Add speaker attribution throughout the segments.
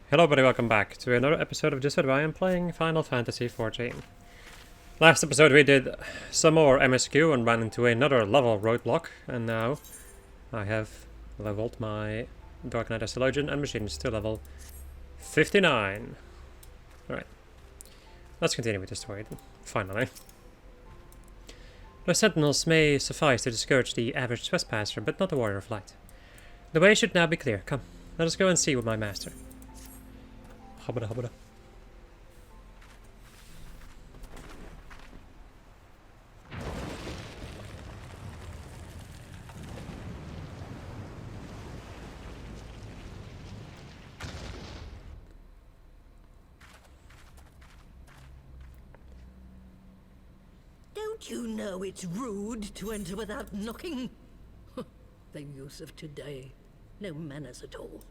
Speaker 1: Hello everybody, welcome back to another episode of Just What I am playing Final Fantasy XIV. Last episode we did some more MSQ and ran into another level roadblock, and now I have leveled my Dark Knight Theologian and Machines to level 59. Alright, let's continue with the story, finally. The sentinels may suffice to discourage the average trespasser, but not the warrior of light. The way should now be clear. Come, let us go and see with my master. Hubbada hubbada.
Speaker 2: Don't you know it's rude to enter without knocking? The youth of today. No manners at all.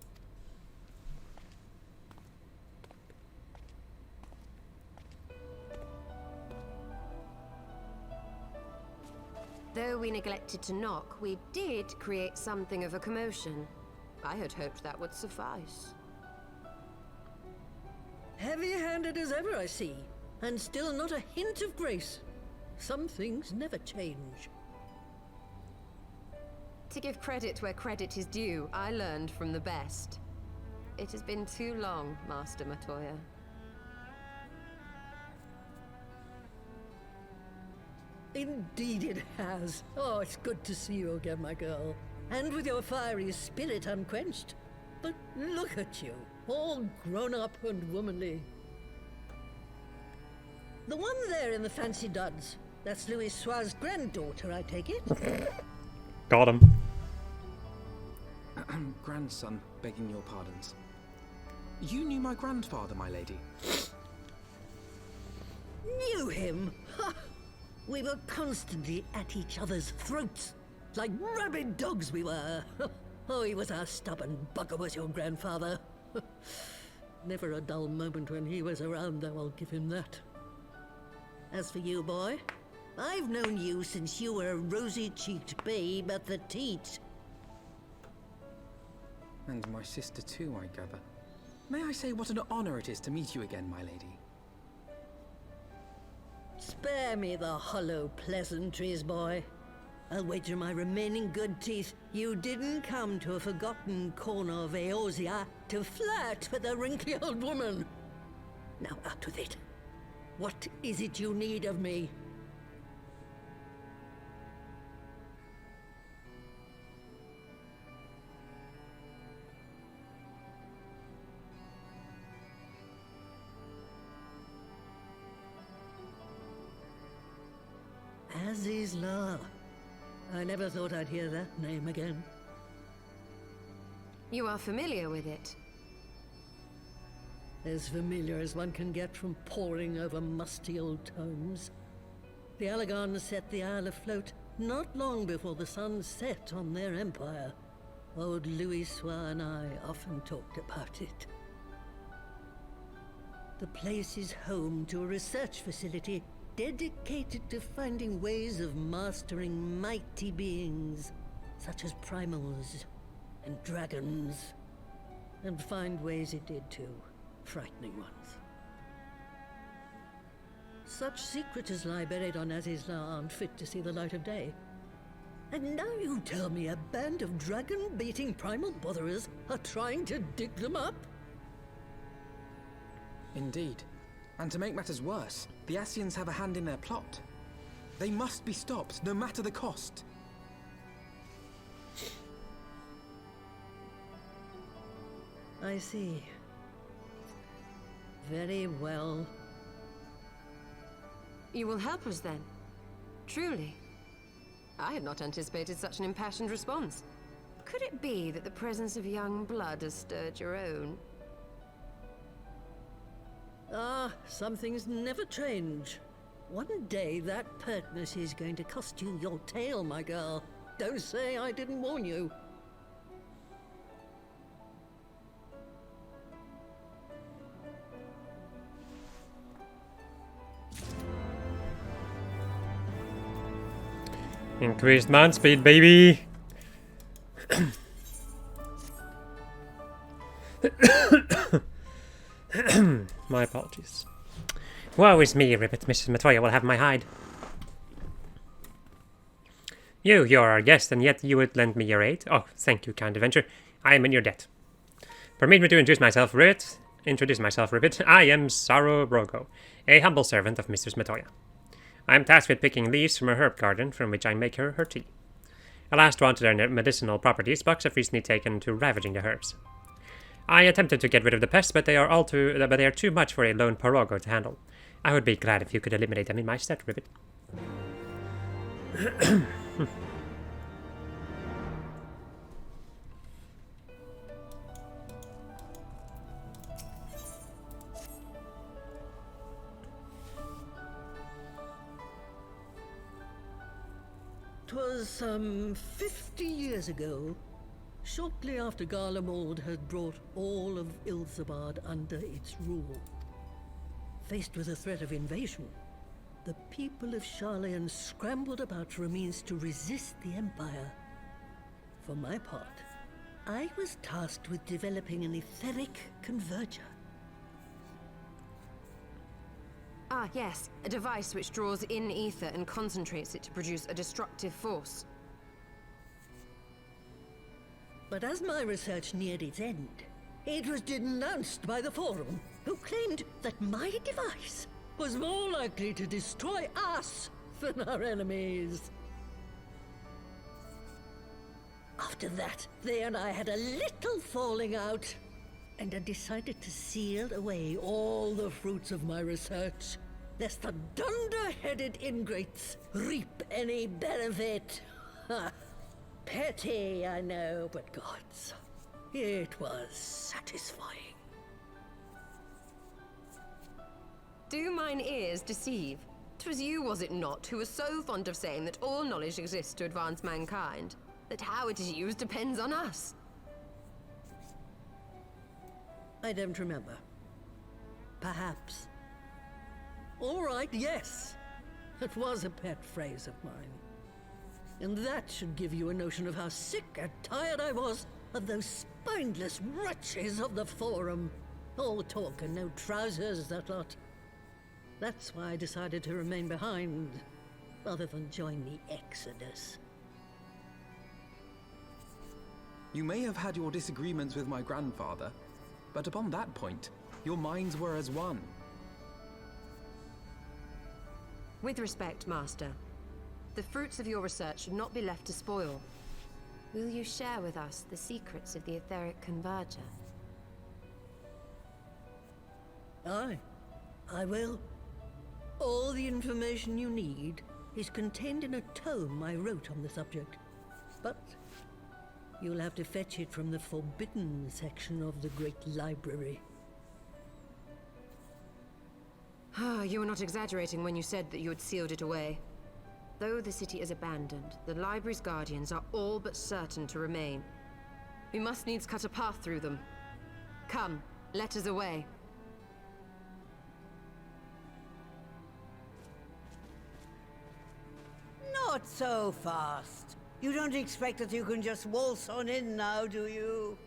Speaker 3: Though we neglected to knock, we did create something of a commotion. I had hoped that would suffice.
Speaker 2: Heavy-handed as ever, I see. And still not a hint of grace. Some things never change.
Speaker 3: To give credit where credit is due, I learned from the best. It has been too long, Master Matoya.
Speaker 2: Indeed it has. Oh, it's good to see you again, my girl. And with your fiery spirit unquenched. But look at you, all grown up and womanly. The one there in the fancy duds, that's Louis Soir's granddaughter, I take it?
Speaker 1: Got him.
Speaker 4: Grandson, begging your pardons. You knew my grandfather, my lady.
Speaker 2: Knew him? Ha! We were constantly at each other's throats. Like rabid dogs we were. Oh, he was a stubborn bugger, was your grandfather. Never a dull moment when he was around, though, I'll give him that. As for you, boy, I've known you since you were a rosy-cheeked babe at the teat.
Speaker 4: And my sister too, I gather. May I say what an honor it is to meet you again, my lady?
Speaker 2: Spare me the hollow pleasantries, boy. I'll wager my remaining good teeth you didn't come to a forgotten corner of Eorzea to flirt with a wrinkly old woman. Now out with it. What is it you need of me? Azizla. I never thought I'd hear that name again.
Speaker 3: You are familiar with it.
Speaker 2: As familiar as one can get from poring over musty old tomes. The Allagons set the Isle afloat not long before the sun set on their empire. Old Louis Soir and I often talked about it. The place is home to a research facility dedicated to finding ways of mastering mighty beings, such as primals and dragons. And find ways it did too, frightening ones. Such secrets as lie buried on Azizla aren't fit to see the light of day. And now you tell me a band of dragon-baiting primal botherers are trying to dig them up?
Speaker 4: Indeed. And to make matters worse, the Ascians have a hand in their plot. They must be stopped, no matter the cost.
Speaker 2: I see. Very well.
Speaker 3: You will help us then? Truly? I had not anticipated such an impassioned response. Could it be that the presence of young blood has stirred your own?
Speaker 2: Ah, some things never change. One day that pertness is going to cost you your tail, my girl. Don't say I didn't warn you.
Speaker 1: Increased man speed, baby! My apologies. Woe is me, Ribbit. Mrs. Matoya will have my hide. You're our guest, and yet you would lend me your aid? Oh, thank you, kind adventure. I am in your debt. Permit me to introduce myself, Ribbit. I am Saro Brogo, a humble servant of Mistress Matoya. I am tasked with picking leaves from her herb garden, from which I make her tea. Alas, drawn to their medicinal properties, bugs have recently taken to ravaging the herbs. I attempted to get rid of the pests, but they are too much for a lone Parogo to handle. I would be glad if you could eliminate them in my stead, Ribbit.
Speaker 2: 'Twas some 50 years ago, shortly after Garlemald had brought all of Ilzabad under its rule. Faced with the threat of invasion, the people of Sharlayan scrambled about for a means to resist the Empire. For my part, I was tasked with developing an etheric converger.
Speaker 3: Ah, yes. A device which draws in ether and concentrates it to produce a destructive force.
Speaker 2: But as my research neared its end, it was denounced by the Forum, who claimed that my device was more likely to destroy us than our enemies. After that, they and I had a little falling out, and I decided to seal away all the fruits of my research, lest the dunder-headed ingrates reap any benefit. Ha! Petty, I know, but gods, it was satisfying.
Speaker 3: Do mine ears deceive? 'Twas you, was it not, who was so fond of saying that all knowledge exists to advance mankind, that how it is used depends on us?
Speaker 2: I don't remember. Perhaps. All right, yes. It was a pet phrase of mine. And that should give you a notion of how sick and tired I was of those spineless wretches of the Forum. All talk and no trousers, that lot. That's why I decided to remain behind, rather than join the Exodus.
Speaker 4: You may have had your disagreements with my grandfather, but upon that point, your minds were as one.
Speaker 3: With respect, Master, the fruits of your research should not be left to spoil. Will you share with us the secrets of the etheric converger?
Speaker 2: Aye, I will. All the information you need is contained in a tome I wrote on the subject. But you'll have to fetch it from the forbidden section of the Great Library.
Speaker 3: Ah, you were not exaggerating when you said that you had sealed it away. Though the city is abandoned, the library's guardians are all but certain to remain. We must needs cut a path through them. Come, let us away.
Speaker 5: Not so fast. You don't expect that you can just waltz on in now, do you?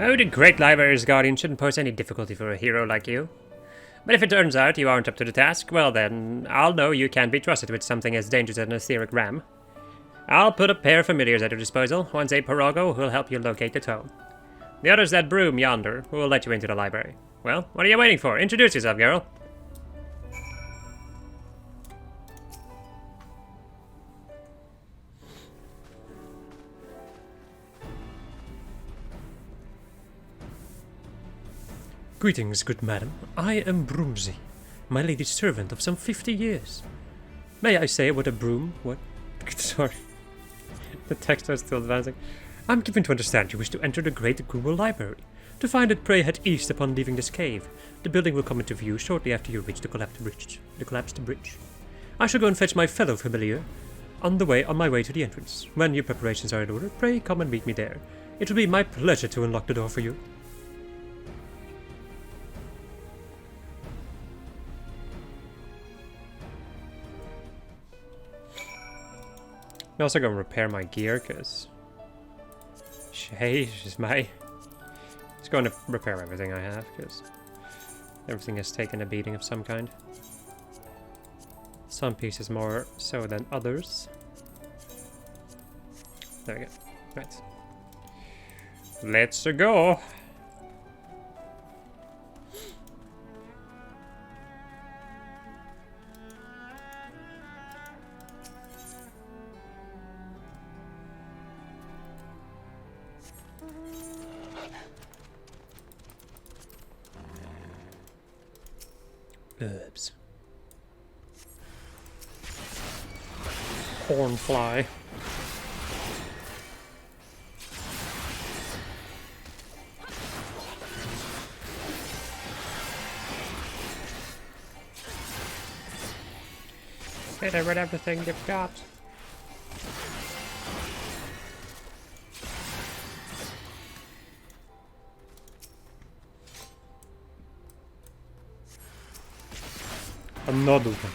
Speaker 1: Oh, the Great Library's guardian shouldn't pose any difficulty for a hero like you. But if it turns out you aren't up to the task, well then, I'll know you can't be trusted with something as dangerous as an etheric ram. I'll put a pair of familiars at your disposal, one's a Parogo who'll help you locate the tome. The other's that broom yonder, who will let you into the library. Well, what are you waiting for? Introduce yourself, girl. Greetings, good madam. I am Broomsy, my lady's servant of some 50 years. May I say what a broom... What? Sorry. The text is still advancing. I'm given to understand you wish to enter the Great Gruel Library. To find it, pray head east upon leaving this cave. The building will come into view shortly after you reach the collapsed bridge. I shall go and fetch my fellow familiar. on my way to the entrance. When your preparations are in order, pray come and meet me there. It will be my pleasure to unlock the door for you. I'm also gonna repair my gear, cause just going to repair everything I have, cause everything has taken a beating of some kind. Some pieces more so than others. There we go. Right. Let's go. Herbs. Hornfly. Hit it with everything you've got. Another one.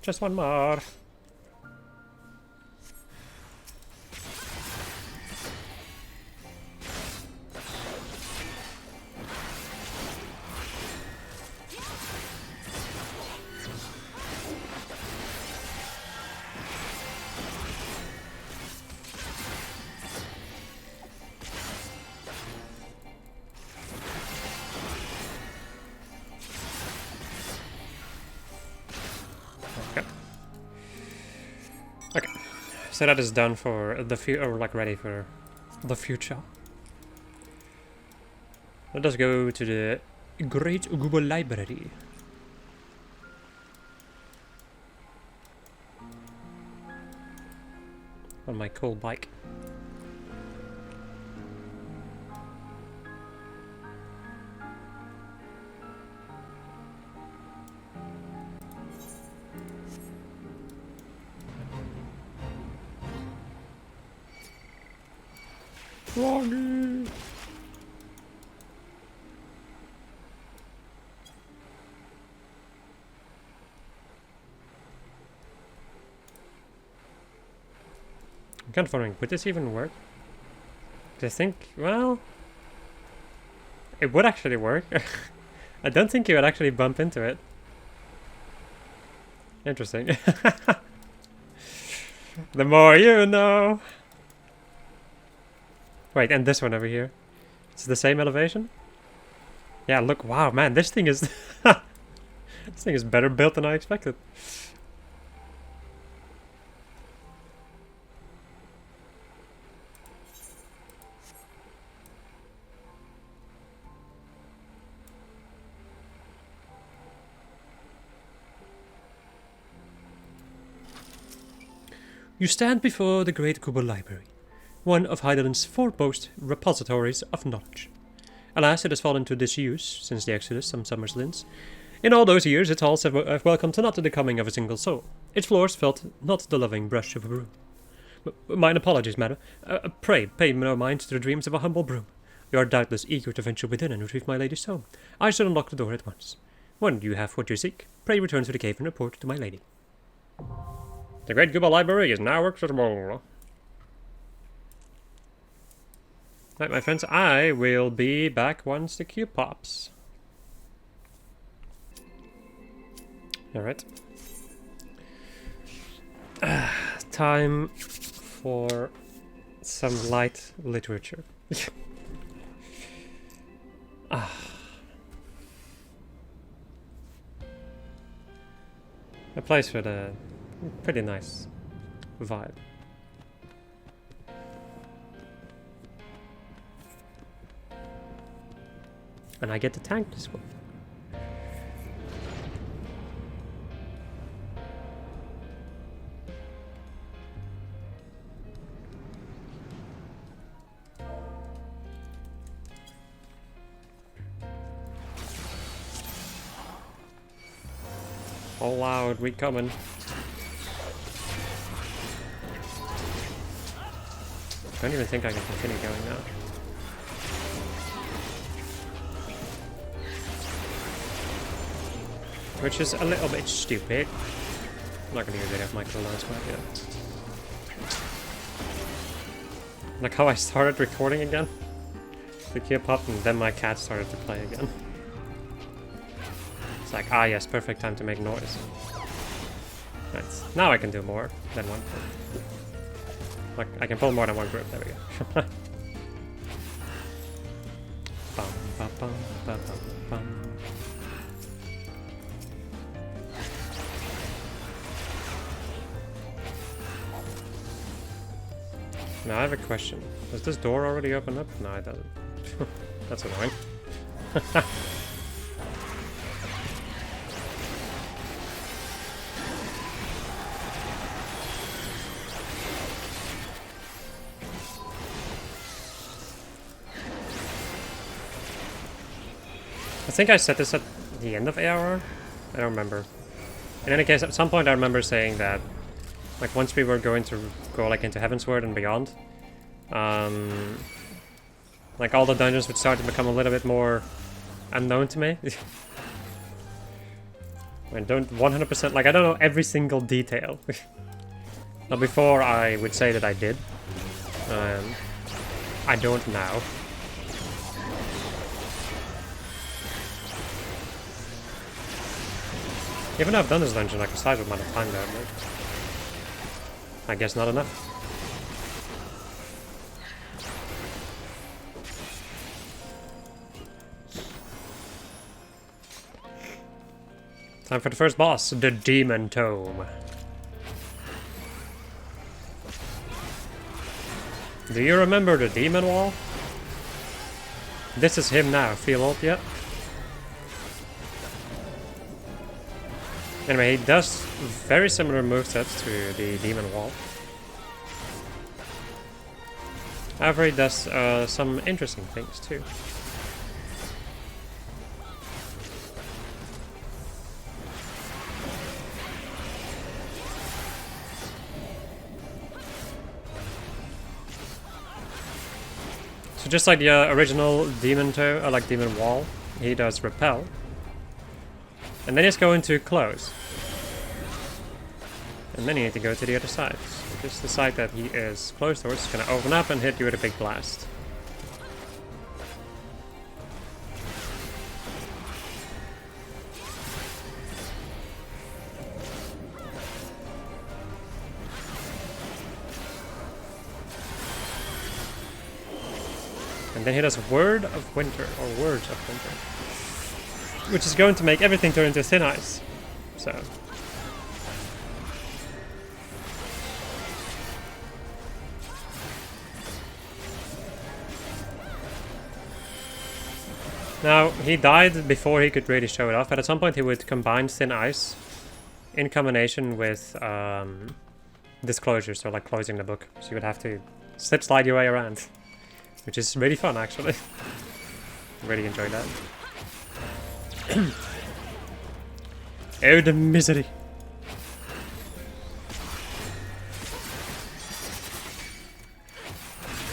Speaker 1: Just one more. So that is done for the or like ready for the future. Let us go to the Great Google Library. On my cool bike. Froggy! I'm kind of wondering, would this even work? I think, well, it would actually work. I don't think you would actually bump into it. Interesting. The more you know. Wait, and this one over here. It's the same elevation? Yeah, look, wow, man, this thing is... this thing is better built than I expected. You stand before the Great Kubo Library, one of Heideland's foremost repositories of knowledge. Alas, it has fallen to disuse since the Exodus some summers since. In all those years, its halls have welcomed not the coming of a single soul. Its floors felt not the loving brush of a broom. Mine apologies, madam. Pray, pay no mind to the dreams of a humble broom. You are doubtless eager to venture within and retrieve my lady's home. I shall unlock the door at once. When you have what you seek, pray return to the cave and report to my lady. The Great Kubo Library is now accessible. Right, my friends, I will be back once the queue pops. Alright. Time for some light literature. A place with a pretty nice vibe. And I get to tank this one. All loud, we coming. I don't even think I can continue going now. Which is a little bit stupid. I'm not gonna use any of my cooldowns quite yet. Like how I started recording again. The key popped and then my cat started to play again. It's like, ah yes, perfect time to make noise. Right, now I can do more than one. Like, I can pull more than one group, there we go. Bum, bum, bum, bum, bum. Now I have a question. Does this door already open up? No, it doesn't. That's annoying. I think I said this at the end of ARR? I don't remember. In any case, at some point I remember saying that, like, once we were going to go, like, into Heavensward and beyond, like, all the dungeons would start to become a little bit more unknown to me. I don't 100%, like, I don't know every single detail. Now, before I would say that I did. I don't now. Even though I've done this dungeon like a sizable amount of time now, I guess not enough. Time for the first boss, the Demon Tome. Do you remember the Demon Wall? This is him now, feel old yet? Anyway, he does very similar movesets to the Demon Wall. However, he does some interesting things too. So just like the original Demon Wall, he does repel. And then he's going to close. And then you need to go to the other side. So just the side that he is close towards is going to open up and hit you with a big blast. And then he does Word of Winter, or Words of Winter, which is going to make everything turn into thin ice. So. Now, he died before he could really show it off, but at some point he would combine thin ice in combination with disclosure, so like closing the book. So you would have to slip slide your way around, which is really fun actually. Really enjoyed that. Oh, the misery.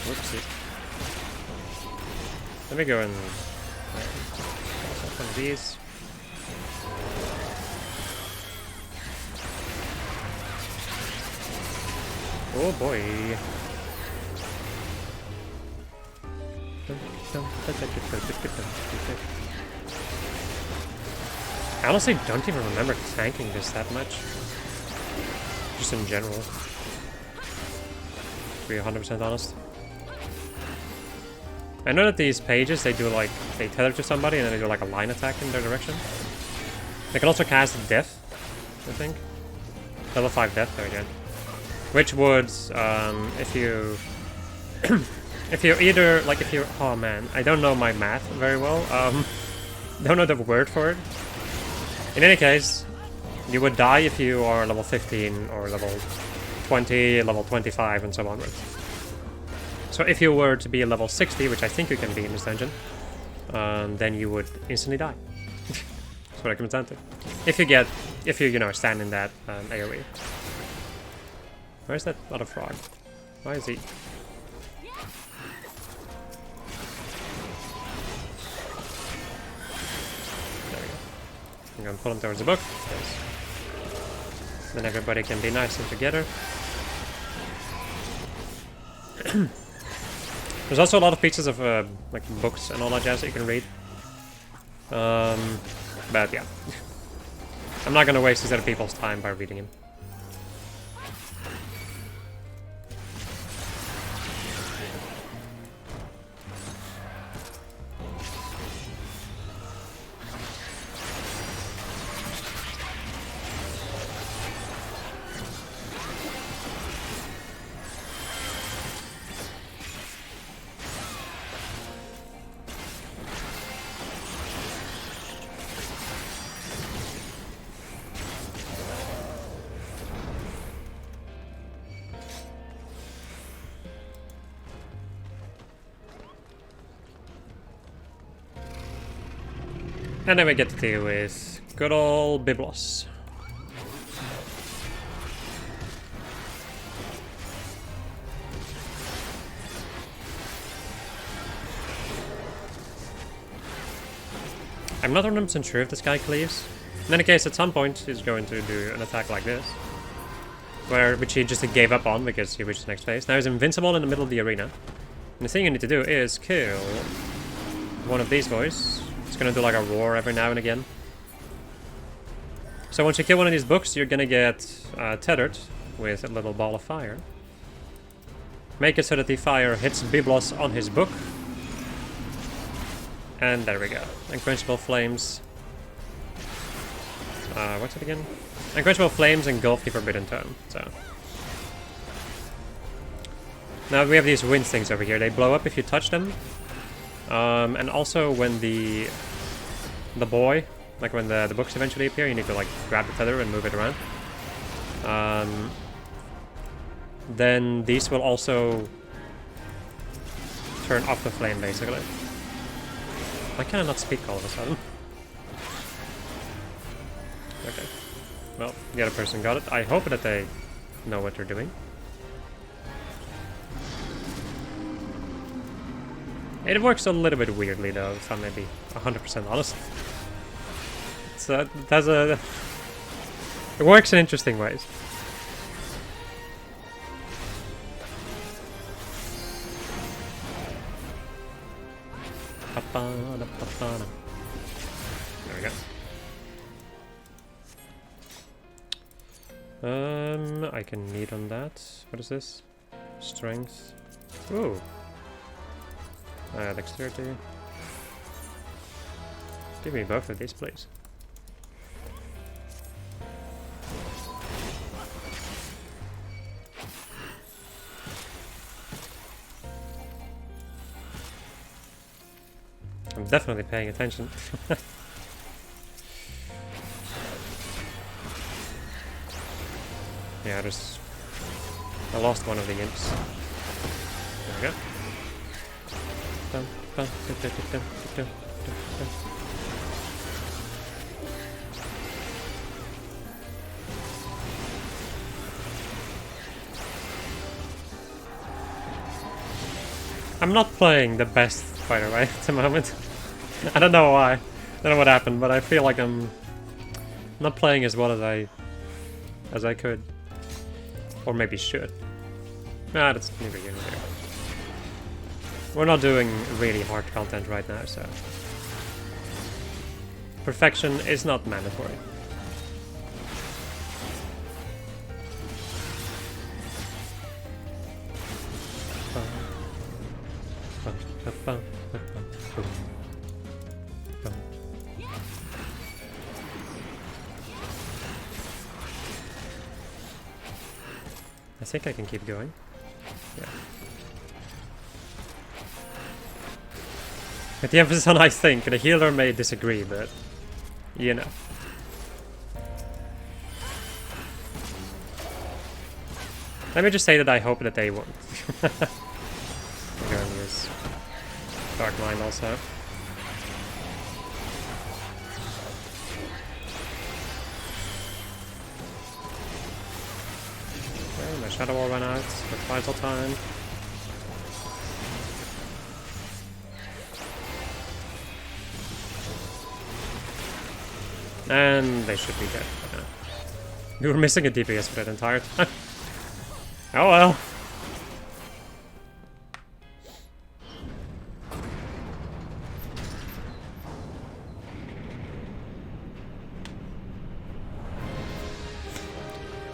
Speaker 1: Whoopsie. Let me go and some of these. Oh boy. I honestly don't even remember tanking this that much. Just in general. To be 100% honest. I know that these pages, they do like, they tether to somebody and then they do like a line attack in their direction. They can also cast Death, I think. Level 5 Death, there again. Which would, if you if you're either, like, if you're, oh man, I don't know my math very well, don't know the word for it. In any case, you would die if you are level 15 or level 20, level 25, and so onwards. So if you were to be level 60, which I think you can be in this dungeon, then you would instantly die. That's what it comes down to. If you, you know, stand in that AoE. Where's that other frog? Why is he? There we go. I'm gonna pull him towards the book. Yes. Then everybody can be nice and together. There's also a lot of pieces of like books and all that jazz that you can read. But yeah, I'm not gonna waste these other people's time by reading him. And then we get to deal with good old Biblos. I'm not 100% sure if this guy cleaves. In any case, at some point he's going to do an attack like this. Which he just gave up on because he reached the next phase. Now he's invincible in the middle of the arena. And the thing you need to do is kill one of these boys. It's gonna do like a roar every now and again. So once you kill one of these books, you're gonna get tethered with a little ball of fire. Make it so that the fire hits Biblos on his book. And there we go. Unquenchable flames. What's it again? Unquenchable flames engulf the forbidden tome. So now we have these wind things over here. They blow up if you touch them. And also when the boy, like when the books eventually appear, you need to like grab the tether and move it around. Then these will also turn off the flame, basically. Why can I not speak all of a sudden? Okay. Well, the other person got it. I hope that they know what they're doing. It works a little bit weirdly, though, if I may be 100% honest. It works in interesting ways. There we go. I can need on that. What is this? Strength. Ooh. Dexterity. Give me both of these, please. I'm definitely paying attention. Yeah, I lost one of the imps. There we go. I'm not playing the best fighter right at the moment. I don't know why. I don't know what happened, but I feel like I'm not playing as well as I could. Or maybe should. Nah, that's neither here nor there. We're not doing really hard content right now, so perfection is not mandatory. I think I can keep going. Yeah. With the emphasis on I think, the healer may disagree, but you know. Let me just say that I hope that they won't. I'm going to use Dark Mind also. Okay, my Shadow Wall ran out for vital time. And they should be dead. Yeah. You were missing a DPS for that entire time. Oh well.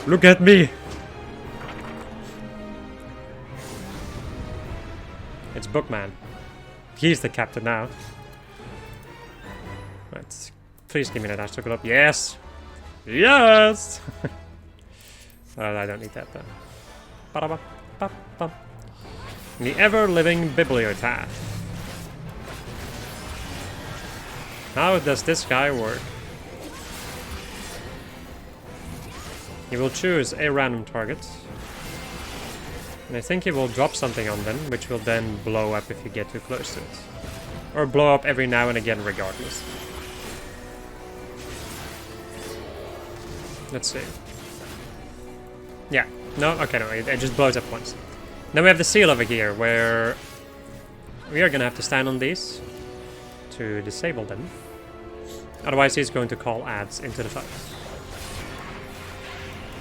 Speaker 1: Look at me! It's Bookman. He's the captain now. Right. Please give me that Astral Globe. Yes! Yes! I don't need that though. Ba-da-ba-ba-ba. The ever-living Bibliotath. How does this guy work? He will choose a random target. And I think he will drop something on them, which will then blow up if you get too close to it. Or blow up every now and again regardless. Let's see. Yeah. No? Okay, no, it just blows up once. Then we have the seal over here, where we are gonna have to stand on these to disable them. Otherwise he's going to call ads into the fight.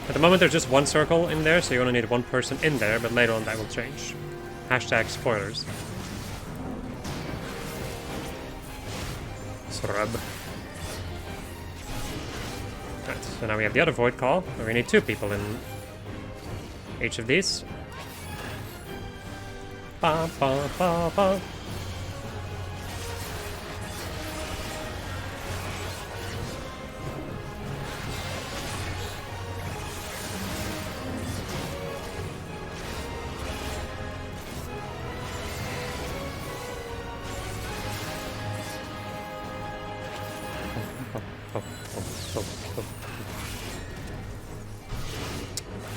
Speaker 1: At the moment there's just one circle in there, so you only need one person in there, but later on that will change. Hashtag spoilers. Srub. Right, so now we have the other void call, where we need 2 people in each of these. Ba, ba, ba, ba.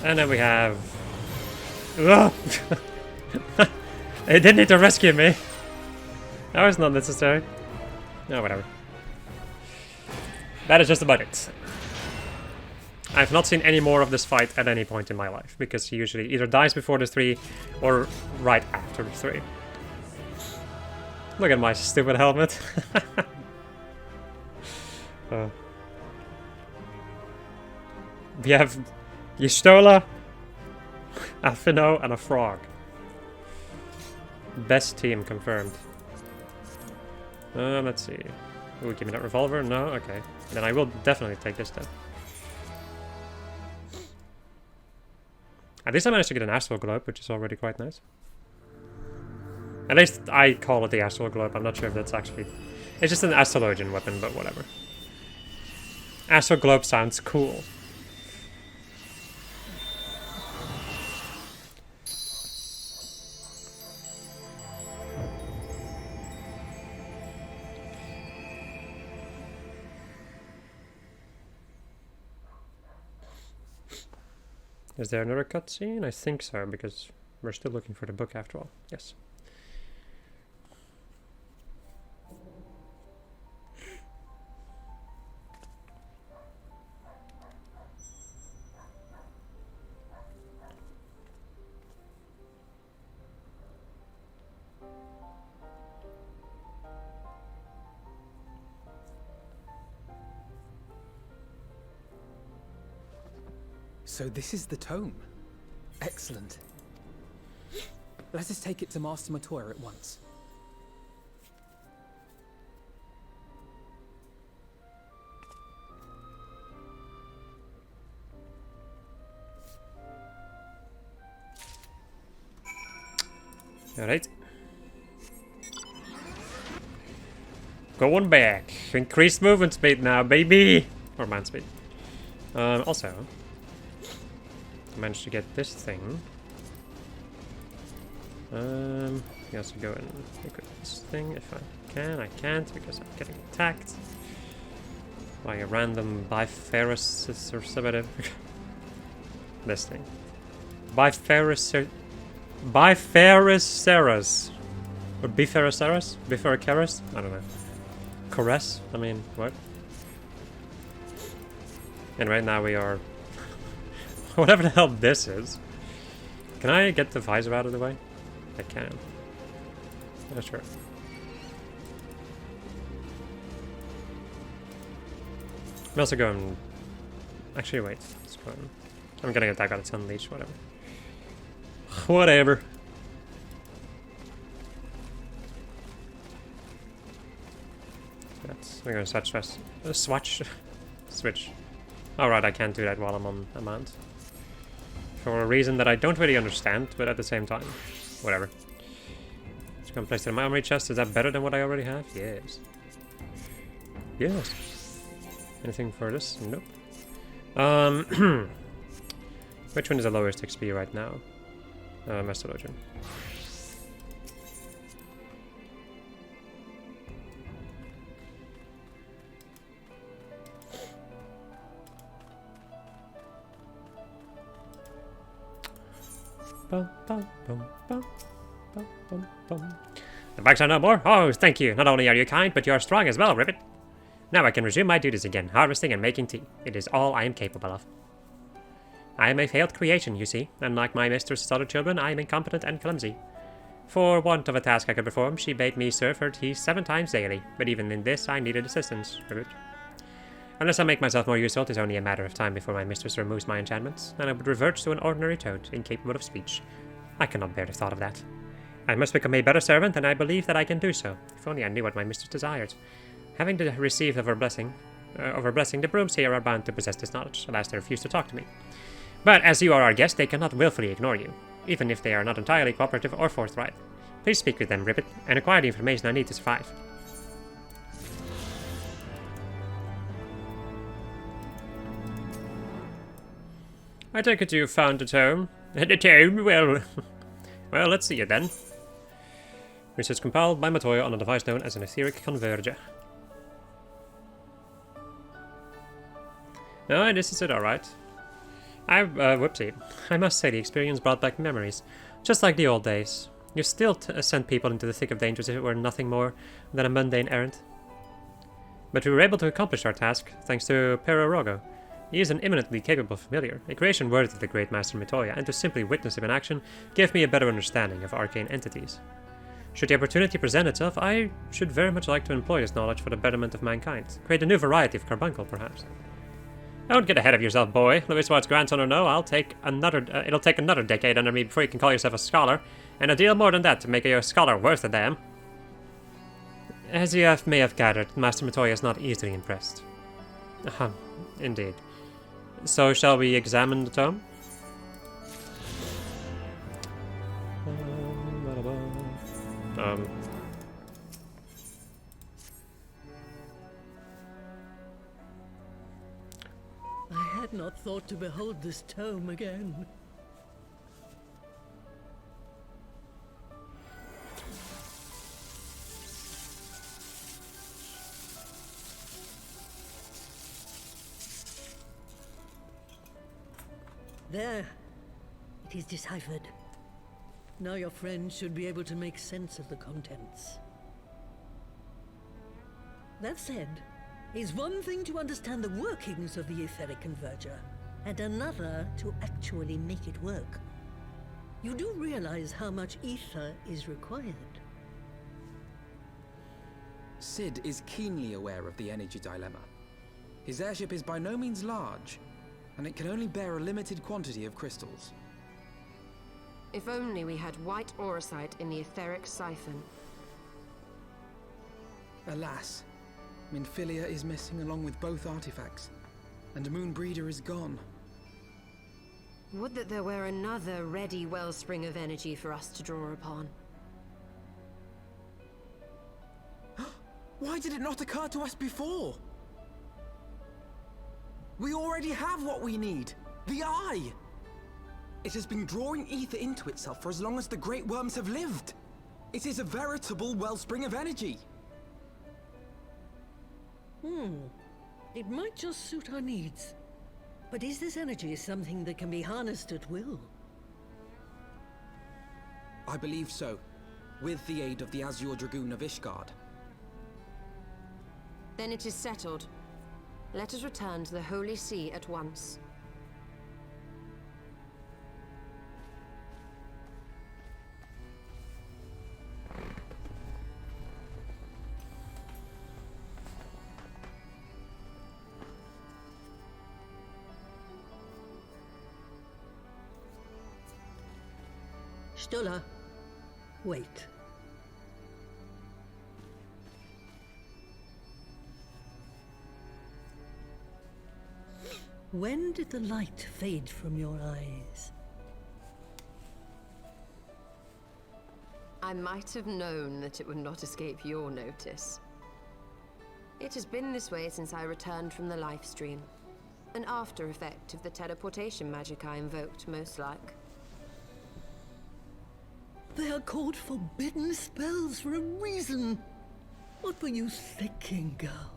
Speaker 1: And then we have... Ugh! They didn't need to rescue me! That was not necessary. No, whatever. That is just about it. I've not seen any more of this fight at any point in my life, because he usually either dies before the 3 or right after the 3. Look at my stupid helmet. We have Y'shtola, a Finnow, and a Frog. Best team confirmed. Let's see. Ooh, give me that revolver? No? Okay. Then I will definitely take this then. At least I managed to get an Astral Globe, which is already quite nice. At least I call it the Astral Globe. I'm not sure if that's actually... It's just an astrologian weapon, but whatever. Astral Globe sounds cool. Is there another cutscene? I think so, because we're still looking for the book after all. Yes.
Speaker 4: So this is the tome. Excellent. Let us take it to Master Matoya at once.
Speaker 1: Alright. Going back. Increased movement speed now, baby! Or man speed. Also... I managed to get this thing. I also go and equip this thing if I can. I can't because I'm getting attacked by a random Biferus or something. This thing. Biferuceras. Or Biferuceras? Biferuceras? I don't know. Caress? I mean, what? And right now we are... whatever the hell this is. Can I get the visor out of the way? I can. Yeah, sure. I'm also going... Actually, wait. Let's go on. I'm getting attacked by its unleash, whatever. Whatever. We're gonna switch. Alright, I can't do that while I'm on Amount. For a reason that I don't really understand, but at the same time, whatever. Just gonna place it in my armory chest. Is that better than what I already have? Yes. Yes. Anything for this? Nope. Which one is the lowest XP right now? Mastodon. Bum, bum, bum, bum, bum, bum, bum. The bugs are no more? Oh, thank you. Not only are you kind, but you are strong as well, Ribbit. Now I can resume my duties again, harvesting and making tea. It is all I am capable of. I am a failed creation, you see. Unlike my mistress's other children, I am incompetent and clumsy. For want of a task I could perform, she bade me serve her tea 7 times daily, but even in this I needed assistance, Ribbit. Unless I make myself more useful, it is only a matter of time before my mistress removes my enchantments, and I would revert to an ordinary toad, incapable of speech. I cannot bear the thought of that. I must become a better servant, and I believe that I can do so. If only I knew what my mistress desired. Having received of her blessing, the brooms here are bound to possess this knowledge. Alas, they refuse to talk to me. But as you are our guest, they cannot willfully ignore you, even if they are not entirely cooperative or forthright. Please speak with them, Ribbit, and acquire the information I need to survive. I take it you found the tome. The tome? Well... well, let's see it then. Research compiled by Matoya on a device known as an etheric converger. No, this is it, alright. Whoopsie. I must say the experience brought back memories. Just like the old days. You still send people into the thick of danger as if it were nothing more than a mundane errand. But we were able to accomplish our task, thanks to Perorogo. He is an eminently capable familiar, a creation worthy of the great master Matoya, and to simply witness him in action gave me a better understanding of arcane entities. Should the opportunity present itself, I should very much like to employ this knowledge for the betterment of mankind. Create a new variety of carbuncle, perhaps. Don't get ahead of yourself, boy. Heavensward's grandson or no, it'll take another decade under me before you can call yourself a scholar, and a deal more than that to make you a scholar worth a damn. As you may have gathered, Master Matoya is not easily impressed. Indeed. So, shall we examine the tome?
Speaker 2: I had not thought to behold this tome again. There. It is deciphered. Now your friend should be able to make sense of the contents. That said, it's one thing to understand the workings of the etheric converger, and another to actually make it work. You do realize how much ether is required.
Speaker 4: Sid is keenly aware of the energy dilemma. His airship is by no means large, and it can only bear a limited quantity of crystals.
Speaker 3: If only we had white auracite in the etheric siphon.
Speaker 4: Alas, Minfilia is missing along with both artifacts, and Moonbreeder is gone.
Speaker 3: Would that there were another ready wellspring of energy for us to draw upon.
Speaker 4: Why did it not occur to us before? We already have what we need! The Eye! It has been drawing ether into itself for as long as the great worms have lived. It is a veritable wellspring of energy.
Speaker 2: It might just suit our needs. But is this energy something that can be harnessed at will?
Speaker 4: I believe so, with the aid of the Azure Dragoon of Ishgard.
Speaker 3: Then it is settled. Let us return to the Holy See at once.
Speaker 2: Stola, wait. When did the light fade from your eyes?
Speaker 3: I might have known that it would not escape your notice. It has been this way since I returned from the life stream. An after effect of the teleportation magic I invoked, most like.
Speaker 2: They are called forbidden spells for a reason. What were you thinking, girl?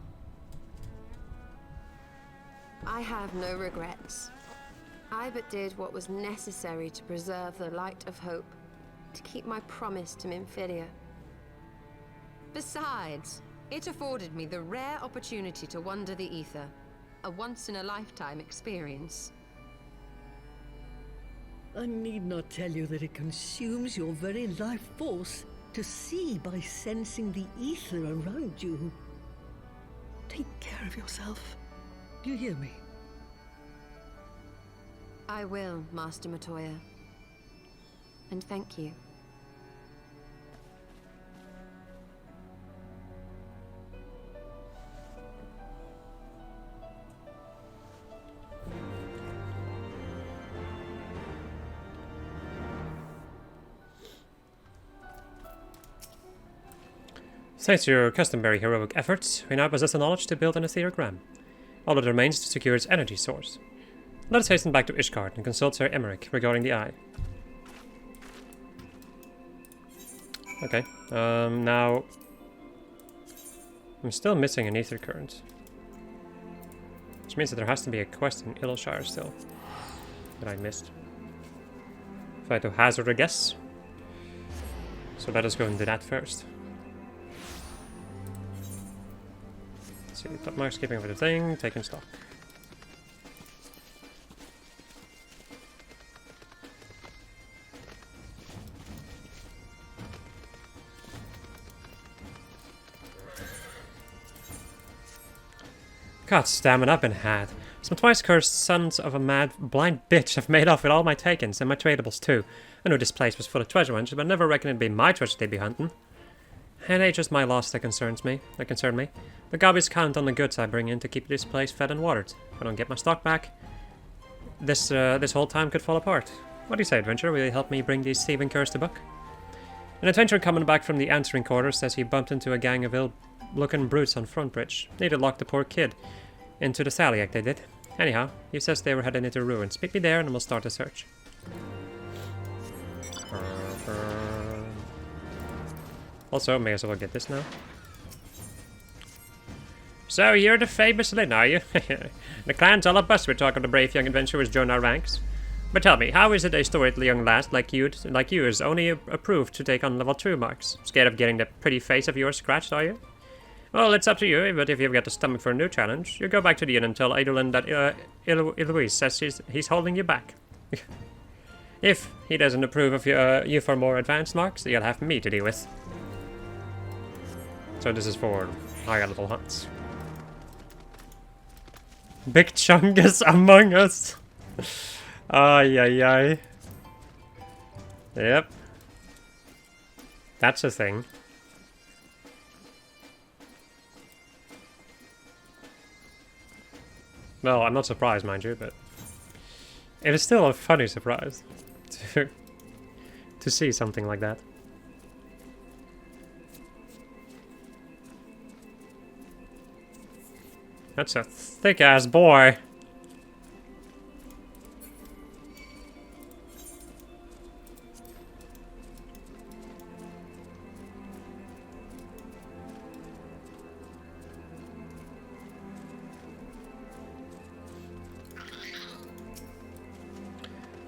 Speaker 3: I have no regrets. I but did what was necessary to preserve the light of hope, to keep my promise to Minfilia. Besides, it afforded me the rare opportunity to wander the ether, a once-in-a-lifetime experience.
Speaker 2: I need not tell you that it consumes your very life force to see by sensing the ether around you. Take care of yourself. Do you hear me?
Speaker 3: I will, Master Matoya. And thank you.
Speaker 1: Thanks to your customary heroic efforts, we now possess the knowledge to build an aetherigram. All that remains to secure its energy source. Let us hasten back to Ishgard and consult Sir Emmerich regarding the eye. Okay, now... I'm still missing an ether current. Which means that there has to be a quest in Ilshire still. That I missed. If I had to hazard a guess. So let us go and do that first. Let's see, top mark, skipping over the thing, taking stock. God damn it, I've been had. Some twice cursed sons of a mad, blind bitch have made off with all my takens, and my tradables too. I know this place was full of treasure hunts, but I never reckoned it'd be my treasure they'd be hunting. And it's just my loss that concern me. The gobbies count on the goods I bring in to keep this place fed and watered. If I don't get my stock back, this whole time could fall apart. What do you say, adventurer? Will you help me bring these thieving curs to book? An adventurer coming back from the answering quarters says he bumped into a gang of ill-looking brutes on Front Bridge. Needed to lock the poor kid into the Saliak, they did. Anyhow, he says they were heading into ruins. Meet me there and we'll start the search. Also, may as well get this now. So, you're the famous Lynn, are you? The clan's all abuzz with talk of the brave young adventurers join our ranks. But tell me, how is it a storied young lass like you is only approved to take on level 2 marks? Scared of getting that pretty face of yours scratched, are you? Well, it's up to you, but if you've got the stomach for a new challenge, you go back to the inn and tell Adolin that Eloise says he's holding you back. If he doesn't approve of you for more advanced marks, you'll have me to deal with. So this is for higher level hunts. Big Chungus among us! Ay ay ay. Yep. That's a thing. Well, I'm not surprised, mind you, but it is still a funny surprise to see something like that. That's a thick-ass boy.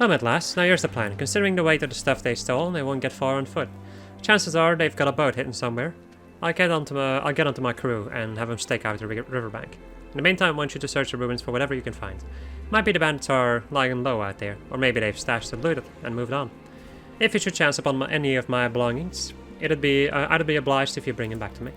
Speaker 1: Home at last. Now here's the plan. Considering the weight of the stuff they stole, they won't get far on foot. Chances are they've got a boat hidden somewhere. I'll get onto my crew and have them stake out the riverbank. In the meantime, I want you to search the ruins for whatever you can find. Might be the bandits are lying low out there, or maybe they've stashed and looted and moved on. If you should chance upon any of my belongings, I'd be obliged if you bring them back to me.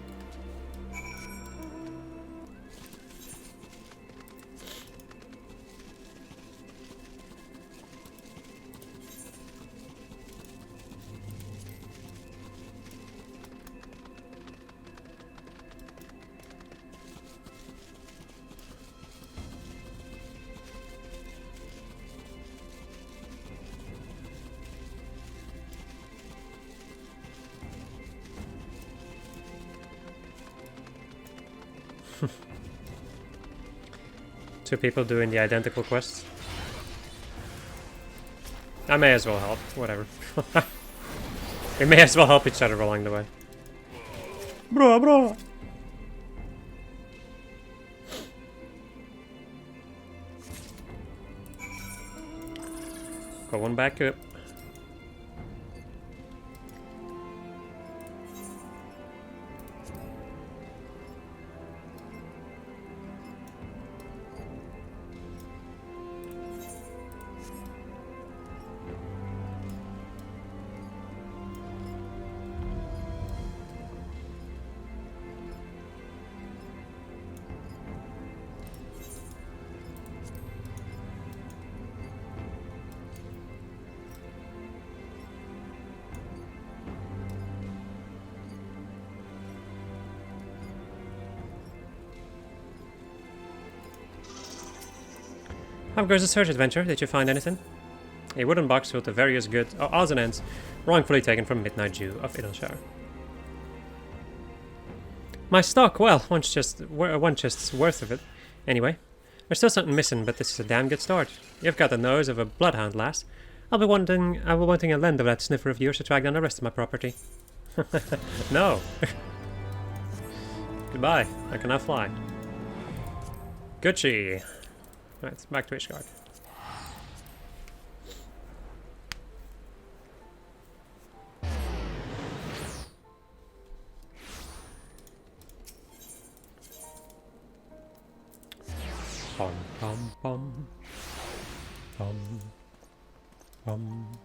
Speaker 1: Two people doing the identical quests. I may as well help, whatever. We may as well help each other along the way. Bro. Going back up. How goes the search adventure? Did you find anything? A wooden box with the various goods, odds and ends, wrongfully taken from Midnight Jew of Idleshire. My stock, well, one chest's worth of it. Anyway, there's still something missing, but this is a damn good start. You've got the nose of a bloodhound, lass. I'll be wanting a lend of that sniffer of yours to track down the rest of my property. No. Goodbye. I can now fly. Gucci. Right, back to Ishgard. Bum, bum, bum. Bum, bum.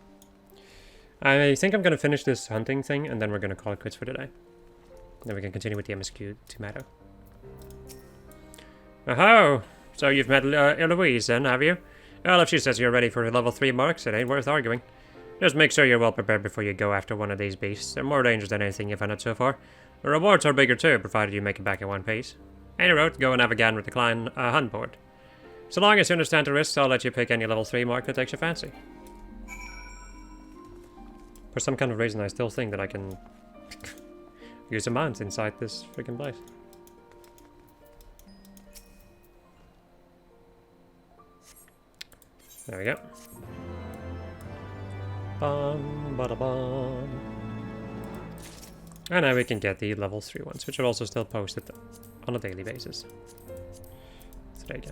Speaker 1: I think I'm going to finish this hunting thing, and then we're going to call it quits for today. Then we can continue with the MSQ to Mato. Oh! So you've met Eloise then, have you? Well, if she says you're ready for level 3 marks, it ain't worth arguing. Just make sure you're well prepared before you go after one of these beasts. They're more dangerous than anything you've found so far. The rewards are bigger too, provided you make it back in one piece. Any road, go and have a gander with the Klein hunt board. So long as you understand the risks, I'll let you pick any level 3 mark that takes your fancy. For some kind of reason, I still think that I can use a mount inside this freaking place. There we go. Bum, bada, bum. And now we can get the level 3 ones, which are also still posted on a daily basis. So there you go.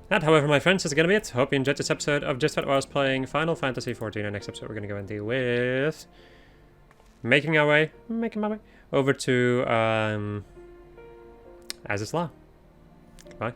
Speaker 1: That, however, my friends, is going to be it. Hope you enjoyed this episode of Just What I Was playing Final Fantasy XIV. And next episode, we're going to go and deal with making my way over to Azizla. Goodbye.